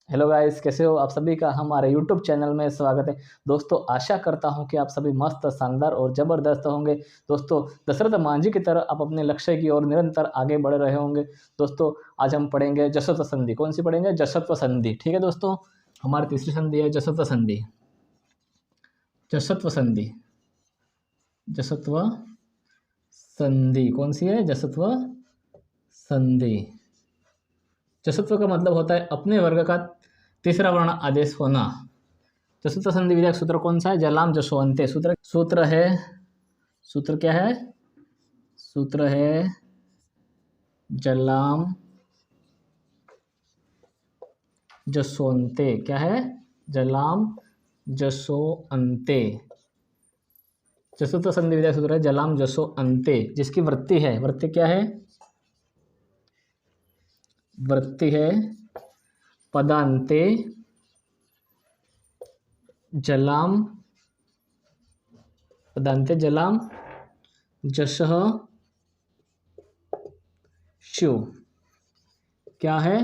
Hello guys, कैसे हो आप सभी का हमारे यूट्यूब चैनल में स्वागत है। दोस्तों, आशा करता हूं कि आप सभी मस्त, शानदार और ज़बरदस्त होंगे। दोस्तों, दशरथ मांझी की तरह आप अपने लक्ष्य की ओर निरंतर आगे बढ़ रहे होंगे। दोस्तों, आज हम पढ़ेंगे जसत्व संधि। कौन सी पढ़ेंगे? जसत्व संधि। ठीक है दोस्तों, हमारी तीसरी संधि है जसत्व संधि। जसत्व संधि, जसत्व संधि कौन सी है? जसत्व संधि। जसत्व का मतलब होता है अपने वर्ग का तीसरा वर्ण आदेश होना। जसत्व संधि विधायक सूत्र कौन सा है? जलाम जसोअंते। सूत्र है, सूत्र क्या है? सूत्र है जलाम जसोअंते। क्या है? जलाम जसोअंते। जसत्व संधि विधायक सूत्र है जलाम जसोअंते, जिसकी वृत्ति है, वृत्ति क्या है? वृत्ति है पदांते जलाम, पदांते जलाम जसः स्यु। क्या है?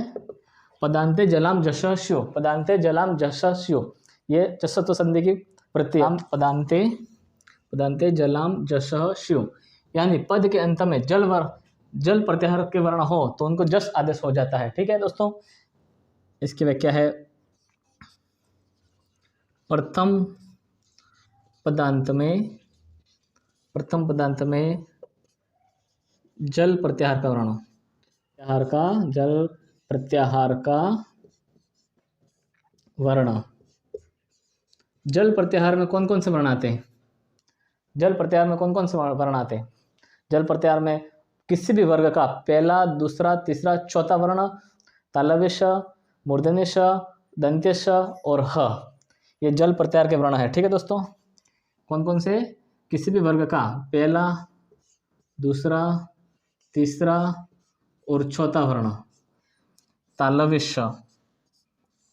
पदांते जलाम जसः स्यु। पदांते जलाम जसः स्यु, ये जसत्व संधि की वृत्ति है। पदांते जलाम जसः स्यु, यानी पद के अंत में जल प्रत्याहार के वर्ण हो तो उनको जस आदेश हो जाता है। ठीक है दोस्तों, इसकी व्याख्या है प्रथम पदांत में जल प्रत्याहार का वर्ण, जल प्रत्याहार का वर्ण। जल प्रत्याहार में कौन कौन से वर्ण आते हैं? जल प्रत्याहार में कौन कौन से वर्ण आते हैं? जल प्रत्याहार में किसी भी वर्ग का पहला, दूसरा, तीसरा, चौथा वर्ण, तालव्य श, मूर्धन्य श, दंत्य श और ह, ये जल प्रत्याहार के वर्ण है। ठीक है दोस्तों, कौन कौन से? किसी भी वर्ग का पहला, दूसरा, तीसरा और चौथा वर्ण, तालव्य श,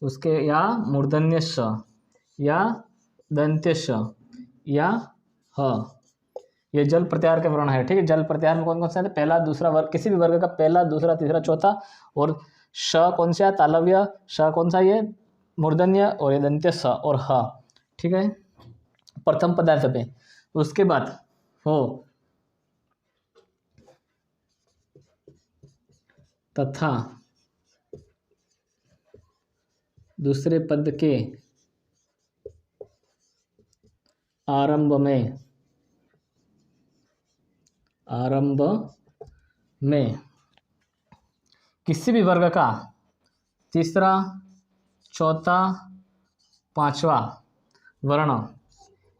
उसके या मूर्धन्य श या दंत्य श या ह, ये जल प्रत्याहार के वर्ण है। ठीक है, जल प्रत्याहार में कौन कौन से आते हैं? पहला, दूसरा वर्ग, किसी भी वर्ग का पहला, दूसरा, तीसरा, चौथा, और श कौन सा? तालव्य श कौन सा? ये मूर्धन्य, और ये दंत्य स और ह। ठीक है, प्रथम पदार्थ पे। उसके बाद हो तथा दूसरे पद के आरंभ में किसी भी वर्ग का तीसरा, चौथा, पांचवा वर्ण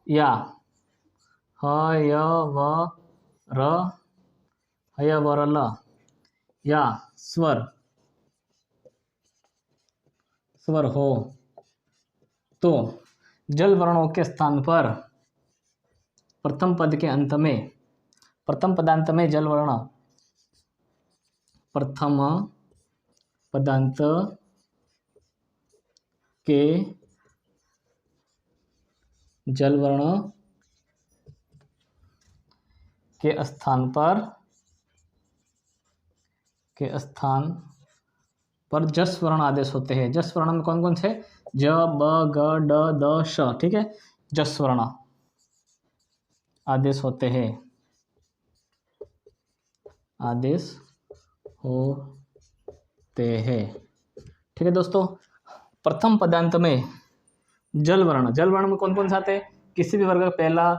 या ह, य, व, र, हय, वर, ल या स्वर हो तो जल वर्णों के स्थान पर प्रथम पद के अंत में, प्रथम पदांत में जल वर्ण, प्रथम पदांत के जल वर्ण के स्थान पर जस वर्ण आदेश होते हैं। जस वर्ण में कौन कौन से? ज, ब, ग, ड, द, श। ठीक है, जस वर्ण आदेश होते हैं, आदेश होते हैं। ठीक है दोस्तों, प्रथम पदांत में जल वर्ण में कौन कौन से आते हैं? किसी भी वर्ग का पहला,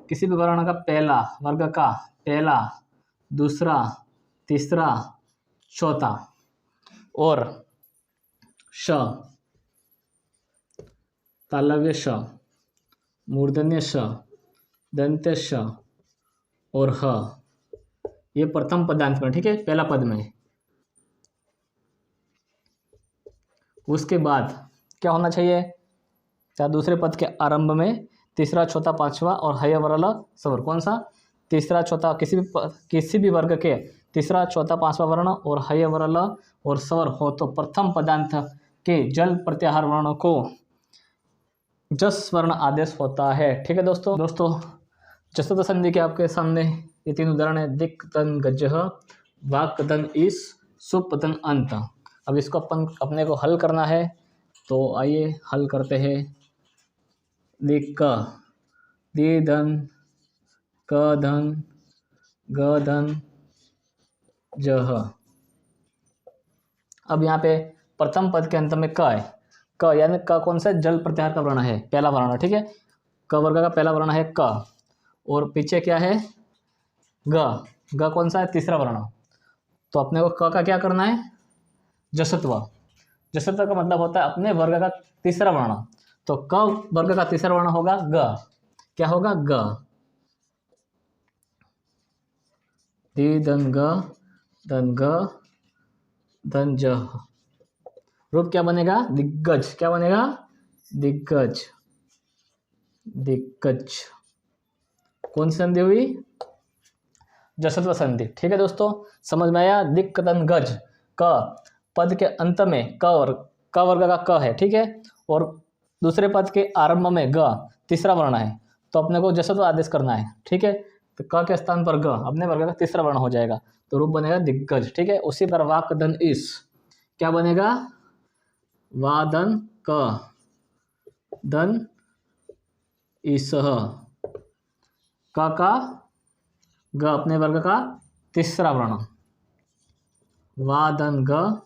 किसी भी वर्ण का पहला, वर्ग का पहला, दूसरा, तीसरा, चौथा और श, तालव्य श, मूर्धन्य श, दंत्य श और ह, ये प्रथम पदांत में। ठीक है, पहला पद में। उसके बाद क्या होना चाहिए? क्या? दूसरे पद के आरंभ में तीसरा, चौथा, पांचवा और हय, वर, ल स्वर। कौन सा? तीसरा, चौथा, किसी भी वर्ग के तीसरा, चौथा, पांचवा वर्ण और हय, वर, ल और स्वर हो तो प्रथम पदांत के जल प्रत्याहार वर्ण को जस वर्ण आदेश होता है। ठीक है दोस्तों, जसत्व संधि के आपके सामने ये तीन उदाहरण है। दिक्, तन, गजः, वाक्, तन, इस, सुप, तन, अंत। अब इसको अपने को हल करना है। तो आइए हल करते हैं। दिक्क, दी धन क धन ग धन जह। अब यहाँ पे प्रथम पद के अंत में क है। क यानी क कौन सा जल प्रत्याहार का वर्ण है, पहला वर्ण, ठीक है। क वर्ग का पहला वर्ण है क, और पीछे क्या है ग। ग कौन सा है, तीसरा वर्ण। तो अपने को क का क्या करना है, जसत्व। जसत्व का मतलब होता है अपने वर्ग का तीसरा वर्ण। तो क वर्ग का तीसरा वर्ण होगा ग। क्या होगा, ग। दी धन ग धन जह। रूप क्या बनेगा, दिग्गज। क्या बनेगा, दिग्गज। दिग्गज कौन सी संधि हुई, जसत्व संधि। ठीक है दोस्तों, समझ में आया। दिक् धन गज, क पद के अंत में क वर्ग का क है, ठीक है, और दूसरे पद के आरंभ में ग तीसरा वर्ण है। तो अपने को जसत्व आदेश करना है, ठीक है। तो क के स्थान पर ग अपने वर्ग का तीसरा वर्ण हो जाएगा, तो रूप बनेगा दिग्गज। ठीक है, उसी पर वाक धन इस, क्या बनेगा, वादन क धन इस, का ग अपने वर्ग का तीसरा वर्ण, वादन ग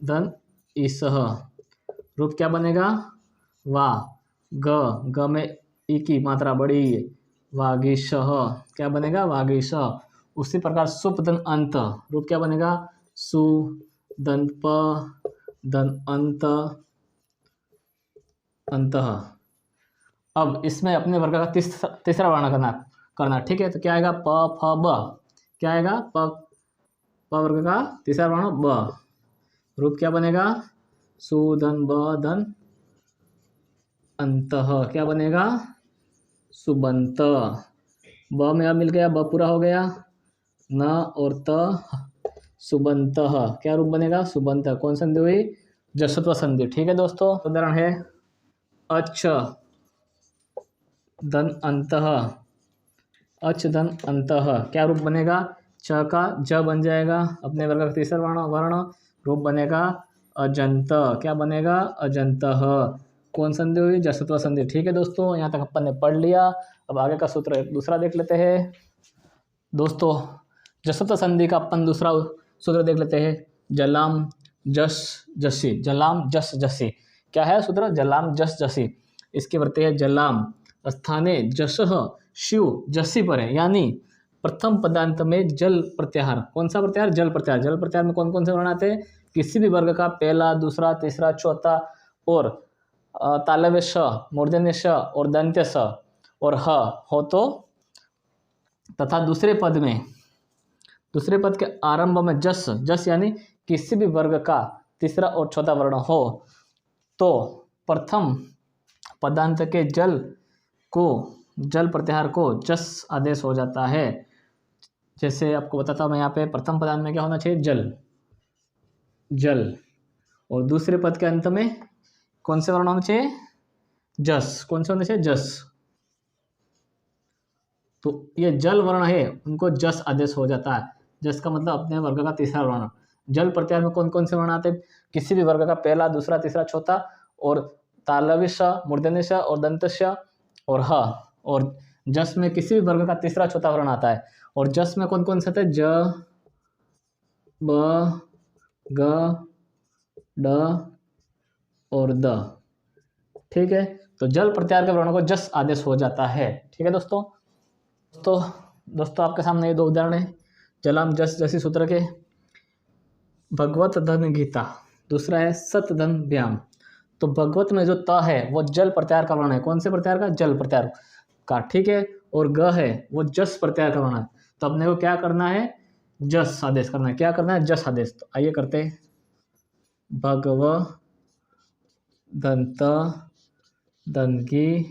धन इस। रूप क्या बनेगा, वा ग में ई की मात्रा बड़ी, वागीश। क्या बनेगा, वागीश। उसी प्रकार सुप धन अंत, रूप क्या बनेगा, सु धन प धन अंत अंतः। अब इसमें अपने वर्ग का तीसरा वर्ण करना, ठीक है। तो क्या आएगा, प फ ब। क्या आएगा, प वर्ग का तीसरा वर्ण ब। रूप क्या बनेगा, सु धन ब धन अंतः। क्या बनेगा, सुबंत। ब में अब मिल गया, ब पूरा हो गया, न और त, सुबंत। क्या रूप बनेगा, सुबंत। कौन संधि हुई, जसत्व संधि। ठीक है दोस्तों, उदाहरण है अच्छ धन अंतः, अच्छ धन अंतः। क्या रूप बनेगा, च का ज बन जाएगा, अपने वर्ग का तीसरा वर्ण। रूप बनेगा अजंत। क्या बनेगा, अजंतः। कौन संधि हुई, जसत्व संधि। ठीक है दोस्तों, यहाँ तक अपन ने पढ़ लिया। अब आगे का सूत्र दूसरा देख लेते हैं दोस्तों। जसत्व संधि का अपन दूसरा सूत्र देख लेते हैं, जलाम जस जसी। जलाम जस जसी क्या है सूत्र, जलाम जस जसी। इसके वृत्ति है, जलाम स्थाने जसह शिव जसी पर है, यानी प्रथम पदांत में जल प्रत्याहार। कौन सा प्रत्याहार, जल प्रत्याहार। जल प्रत्याहार में कौन कौन से वर्ण आते हैं, किसी भी वर्ग का पहला, दूसरा, तीसरा, चौथा और तालव्य श, मूर्धन्य श और दंत्य स और ह हो तो, तथा दूसरे पद के आरंभ में जस यानी किसी भी वर्ग का तीसरा और चौथा वर्ण हो, तो प्रथम पदांत के जल प्रत्याहार को जस आदेश हो जाता है। जैसे आपको बताता हूँ मैं, यहाँ पे प्रथम पदांत में क्या होना चाहिए, जल, और दूसरे पद के अंत में कौन से वर्ण होना चाहिए, जस। कौन से होना चाहिए, जस। तो ये जल वर्ण है, उनको जस आदेश हो जाता है। जस का मतलब अपने वर्ग का तीसरा वर्ण। जल प्रत्याहार में कौन कौन से वर्ण आते हैं, किसी भी वर्ग का पहला, दूसरा, तीसरा, चौथा और तालव्य श, मूर्धन्य श और दंत श और ह। और जस में किसी भी वर्ग का तीसरा, चौथा वर्ण आता है। और जस में कौन कौन से आते हैं, ज, ब, ग, ड और द। ठीक है, तो जल प्रत्याहार के वर्ण को जस आदेश हो जाता है। ठीक है दोस्तों। तो दोस्तों आपके सामने ये दो उदाहरण है जलाम जस जसी सूत्र के। भगवत धन गीता, दूसरा है सत धन व्याम। तो भगवत में जो त है वो जल प्रत्याहार का वर्ण है। कौन से प्रत्याहार का, जल प्रत्याहार का। ठीक है, और ग है वो जस प्रत्याहार का वर्ण है। तो अपने को क्या करना है, जस आदेश करना है। क्या करना है, जस आदेश। तो आइए करते हैं, भगव दंत दंगी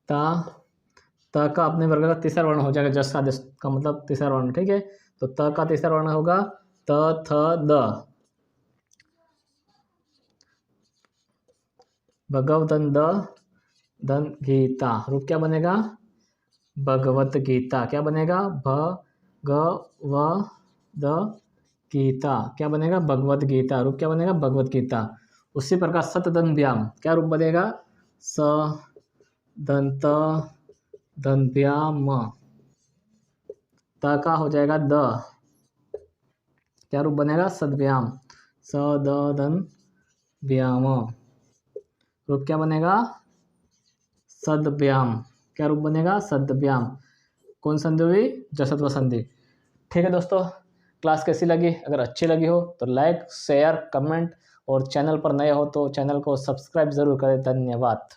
ता, त का अपने वर्ग का तीसरा वर्ण हो जाएगा, जस आदेश का मतलब तीसरा वर्ण। ठीक है, तो त का तीसरा वर्ण होगा त थ द। भगवतन द धन गीता। रूप क्या बनेगा, भगवत गीता। क्या बनेगा, भ ग व द गीता। क्या बनेगा, भगवत गीता। रूप क्या बनेगा, भगवत गीता। उसी प्रकार सत दंत व्याम क्या रूप बनेगा, स दंत दंत व्याम, त का हो जाएगा द, क्या रूप बनेगा, सदव्याम, स द दंत व्याम, रूप क्या बनेगा, सदव्याम, क्या रूप बनेगा, सदव्याम। कौन संधि हुई, जसत्व संधि। ठीक है दोस्तों, क्लास कैसी लगी, अगर अच्छी लगी हो तो लाइक शेयर कमेंट, और चैनल पर नए हो तो चैनल को सब्सक्राइब जरूर करें। धन्यवाद।